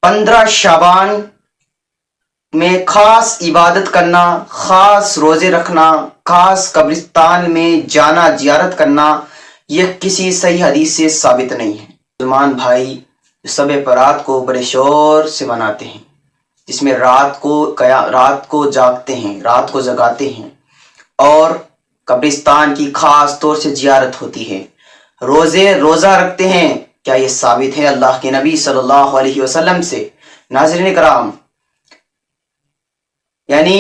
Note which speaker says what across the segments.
Speaker 1: 15 شعبان میں خاص عبادت کرنا، خاص روزے رکھنا، خاص قبرستان میں جانا، زیارت کرنا، یہ کسی صحیح حدیث سے ثابت نہیں ہے۔ مسلمان بھائی شب برات کو بڑے شور سے مناتے ہیں، جس میں رات کو جاگتے ہیں، رات کو جگاتے ہیں، اور قبرستان کی خاص طور سے زیارت ہوتی ہے۔ روزہ رکھتے ہیں، کیا یہ ثابت ہے اللہ کے نبی صلی اللہ علیہ وسلم سے؟ ناظرین کرام، یعنی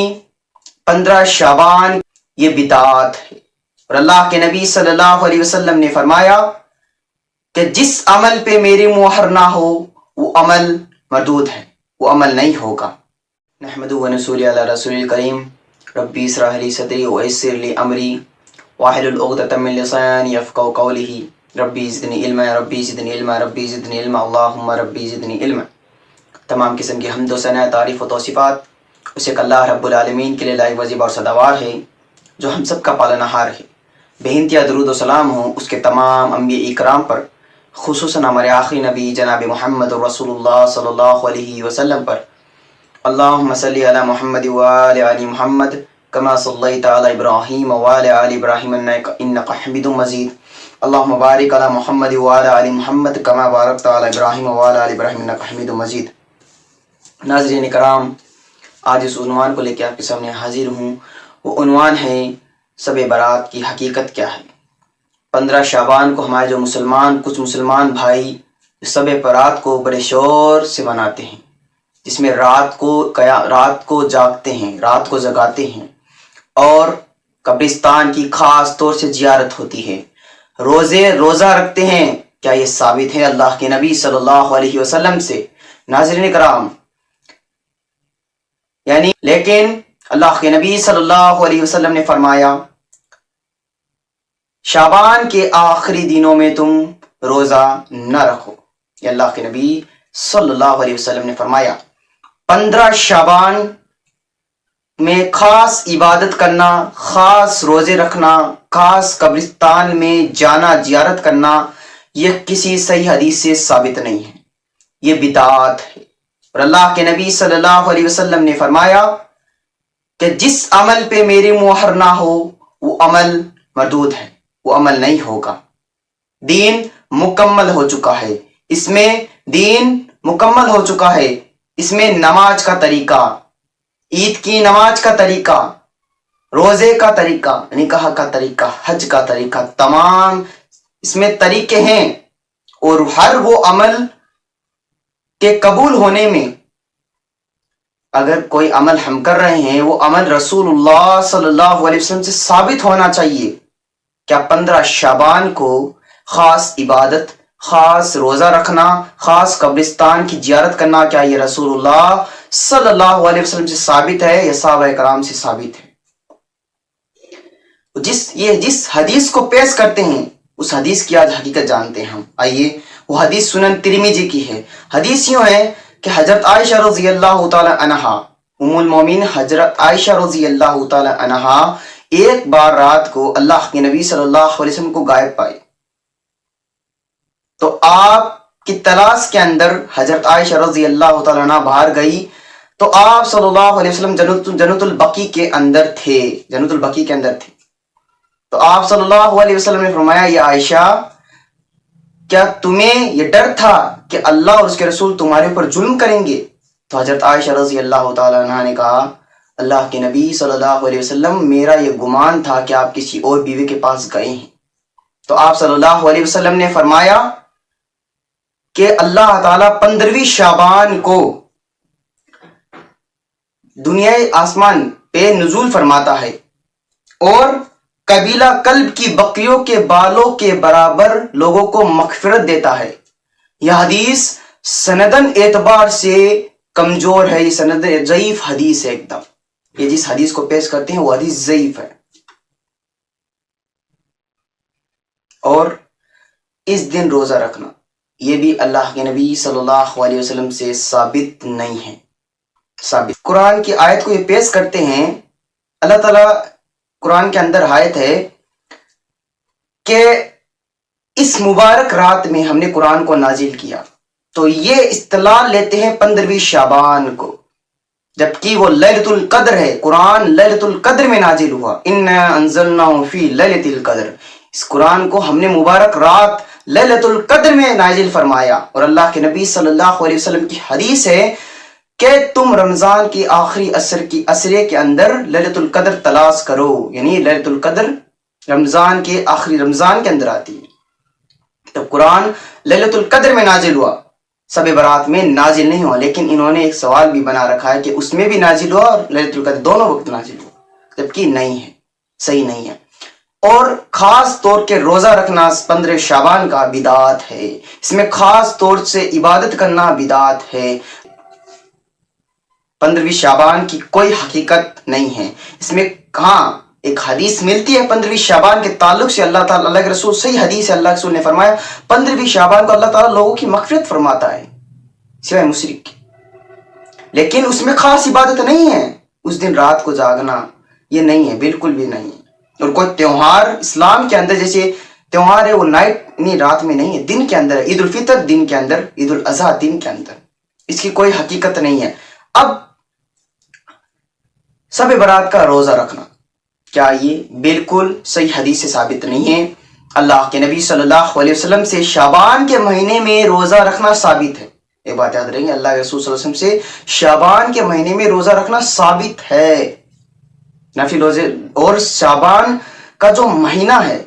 Speaker 1: 15 شعبان یہ بدعات ہے، اور اللہ کے نبی صلی اللہ علیہ وسلم نے فرمایا کہ جس عمل پہ میری مہر نہ ہو وہ عمل مردود ہے، وہ عمل نہیں ہوگا۔ نحمد و نصلی علی رسول الکریم، ربی اسرح لی صدری ویسر لی امری واحلل عقدۃ من لسانی یفقہوا قولی، ربی زدنی علما، ربی زدنی علما، ربی زدنی علما، اللہم ربی زدنی علما۔ تمام قسم کی حمد و ثنا، تعریف و توصیفات اسے کہ اللہ رب العالمین کے لیے لائق وظیفہ اور سزاوار ہے، جو ہم سب کا پالنہار ہے۔ بے انتہا درود و سلام ہوں اس کے تمام انبیاء اکرام پر، خصوصاً ہمارے آخری نبی جناب محمد رسول اللہ صلی اللہ علیہ وسلم پر۔ اللہم صلی علی محمد وآل آل محمد کما صلیت علی ابراہیم وآل آل ابراہیم انک حمید مجید۔ اللہم بارک علی محمد وآل آل محمد کما بارکت علی ابراہیم وآل آل ابراہیم انک حمید مجید۔ ناظرین کرام، آج اس عنوان کو لے کے آپ کے سامنے حاضر ہوں۔ وہ عنوان ہے شب برات کی حقیقت کیا ہے۔ 15 شعبان کو ہمارے جو کچھ مسلمان بھائی شب برات کو بڑے شور سے مناتے ہیں، جس میں رات کو جاگتے ہیں، رات کو جگاتے ہیں، اور قبرستان کی خاص طور سے زیارت ہوتی ہے۔ روزہ رکھتے ہیں، کیا یہ ثابت ہے اللہ کے نبی صلی اللہ علیہ وسلم سے؟ ناظرین کرام، لیکن اللہ کے نبی صلی اللہ علیہ وسلم نے فرمایا شعبان کے آخری دنوں میں تم روزہ نہ رکھو۔ یہ اللہ کے نبی صلی اللہ علیہ وسلم نے فرمایا 15 شعبان میں خاص عبادت کرنا، خاص روزے رکھنا، خاص قبرستان میں جانا، زیارت کرنا، یہ کسی صحیح حدیث سے ثابت نہیں ہے، یہ بدعات ہے۔ اور اللہ کے نبی صلی اللہ علیہ وسلم نے فرمایا کہ جس عمل پہ میری مہر نہ ہو وہ عمل مردود ہے، وہ عمل نہیں ہوگا۔ دین مکمل ہو چکا ہے، اس میں دین مکمل ہو چکا ہے، اس میں نماز کا طریقہ، عید کی نماز کا طریقہ، روزے کا طریقہ، نکاح کا طریقہ، حج کا طریقہ، تمام اس میں طریقے ہیں، اور ہر وہ عمل کے قبول ہونے میں اگر کوئی عمل ہم کر رہے ہیں وہ عمل رسول اللہ صلی اللہ علیہ وسلم سے ثابت ہونا چاہیے۔ کیا 15 شعبان کو خاص عبادت، خاص روزہ رکھنا، خاص قبرستان کی زیارت کرنا، کیا یہ رسول اللہ صلی اللہ علیہ وسلم سے ثابت ہے یا صحابہ کرام سے ثابت ہے؟ جس حدیث کو پیش کرتے ہیں اس حدیث کی آج حقیقت جانتے ہیں ہم۔ آئیے، وہ حدیث سنن ترمذی کی ہے۔ حدیث یوں ہے کہ حضرت عائشہ رضی اللہ تعالی عنہا، ام المومنین حضرت عائشہ رضی اللہ تعالی عنہا ایک بار رات کو اللہ کے نبی صلی اللہ علیہ وسلم کو غائب پائے، تو آپ کی تلاش کے اندر حضرت عائشہ رضی اللہ تعالی عنہ باہر گئی، تو آپ صلی اللہ علیہ وسلم جنت البقیع کے اندر تھے، تو آپ صلی اللہ علیہ وسلم نے فرمایا یا عائشہ، کیا تمہیں یہ ڈر تھا کہ اللہ اور اس کے رسول تمہارے اوپر ظلم کریں گے؟ تو حضرت عائشہ رضی اللہ تعالیٰ عنہ نے کہا اللہ کے نبی صلی اللہ علیہ وسلم، میرا یہ گمان تھا کہ آپ کسی اور بیوی کے پاس گئے ہیں۔ تو آپ صلی اللہ علیہ وسلم نے فرمایا کہ اللہ تعالیٰ 15ویں شعبان کو دنیا آسمان پہ نزول فرماتا ہے، اور قبیلہ کلب کی بکریوں کے بالوں کے برابر لوگوں کو مغفرت دیتا ہے۔ یہ حدیث سندن اعتبار سے کمزور ہے، یہ سند ضعیف حدیث ہے ایک دم۔ یہ جس حدیث کو پیش کرتے ہیں وہ حدیث ضعیف ہے، اور اس دن روزہ رکھنا یہ بھی اللہ کے نبی صلی اللہ علیہ وسلم سے ثابت نہیں ہے۔ قرآن کی آیت کو یہ پیش کرتے ہیں، اللہ تعالیٰ قرآن کے اندر آیت ہے کہ اس مبارک رات میں ہم نے قرآن کو نازل کیا، تو یہ اصطلاح لیتے ہیں 15ویں شعبان کو، جبکہ وہ لیلۃ القدر ہے۔ قرآن لیلۃ القدر میں نازل ہوا، انا انزلناہ فی لیلۃ القدر، اس قرآن کو ہم نے مبارک رات لیلۃ القدر میں نازل فرمایا۔ اور اللہ کے نبی صلی اللہ علیہ وسلم کی حدیث ہے کہ تم رمضان کی آخری عشرے کے اندر لیلۃ القدر تلاش کرو، یعنی لیلۃ القدر رمضان کے آخری رمضان کے اندر آتی ہے۔ تو قرآن لیلۃ القدر میں نازل ہوا، شب برات میں نازل نہیں ہوا، لیکن انہوں نے ایک سوال بھی بنا رکھا ہے کہ اس میں بھی نازل ہوا اور لیلۃ القدر دونوں وقت نازل ہوا، جبکہ نہیں ہے، صحیح نہیں ہے۔ اور خاص طور کے روزہ رکھنا 15 شعبان کا بدعت ہے، اس میں خاص طور سے عبادت کرنا بدعت ہے۔ 15ویں شعبان کی کوئی حقیقت نہیں ہے، اس میں کہاں ایک حدیث ملتی ہے 15ویں شعبان کے تعلق سے، اللہ تعالیٰ، اللہ کے رسول، صحیح حدیث ہے، اللہ کے رسول نے فرمایا 15ویں شعبان کو اللہ تعالیٰ لوگوں کی مغفرت فرماتا ہے سوائے مشرک کی، لیکن اس میں خاص عبادت نہیں ہے، اس دن رات کو جاگنا یہ نہیں ہے، بالکل بھی نہیں ہے۔ اور کوئی تیوہار اسلام کے اندر جیسے تیوہار ہے وہ نائٹ نہیں، رات میں نہیں ہے، دن کے اندر ہے، عید الفطر دن کے اندر، عید الاضحیٰ دن کے اندر، اس کی کوئی حقیقت نہیں ہے۔ اب شب برات کا روزہ رکھنا، کیا یہ بالکل صحیح حدیث سے ثابت نہیں ہے؟ اللہ کے نبی صلی اللہ علیہ وسلم سے شعبان کے مہینے میں روزہ رکھنا ثابت ہے، یہ بات یاد رہیں گے، اللہ کے رسول صلی اللہ علیہ وسلم سے شعبان کے مہینے میں روزہ رکھنا ثابت ہے، نفلی روزے۔ اور شعبان کا جو مہینہ ہے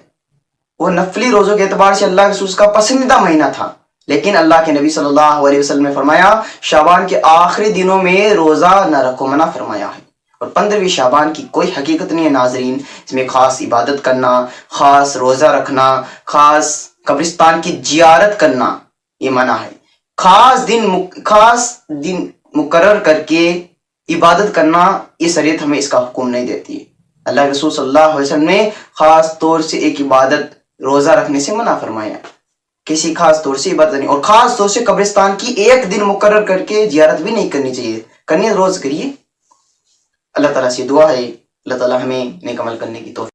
Speaker 1: وہ نفلی روزوں کے اعتبار سے اللہ کے رسول کا پسندیدہ مہینہ تھا، لیکن اللہ کے نبی صلی اللہ علیہ وسلم نے فرمایا شعبان کے آخری دنوں میں روزہ نہ رکھو، منع فرمایا ہے۔ اور 15ویں شعبان کی کوئی حقیقت نہیں ہے ناظرین، اس میں خاص عبادت کرنا، خاص روزہ رکھنا، خاص قبرستان کی زیارت کرنا یہ منع ہے، خاص دن مقرر کر کے عبادت کرنا یہ شریعت ہمیں اس کا حکم نہیں دیتی ہے۔ اللہ کے رسول صلی اللہ علیہ وسلم نے خاص طور سے ایک عبادت روزہ رکھنے سے منع فرمایا، کسی خاص طور سے عبادت نہیں، اور خاص طور سے قبرستان کی ایک دن مقرر کر کے زیارت بھی نہیں کرنی چاہیے، کرنی ہے روز کریے۔ اللہ تعالیٰ سے دعا ہے اللہ تعالیٰ ہمیں نیک عمل کرنے کی توفیق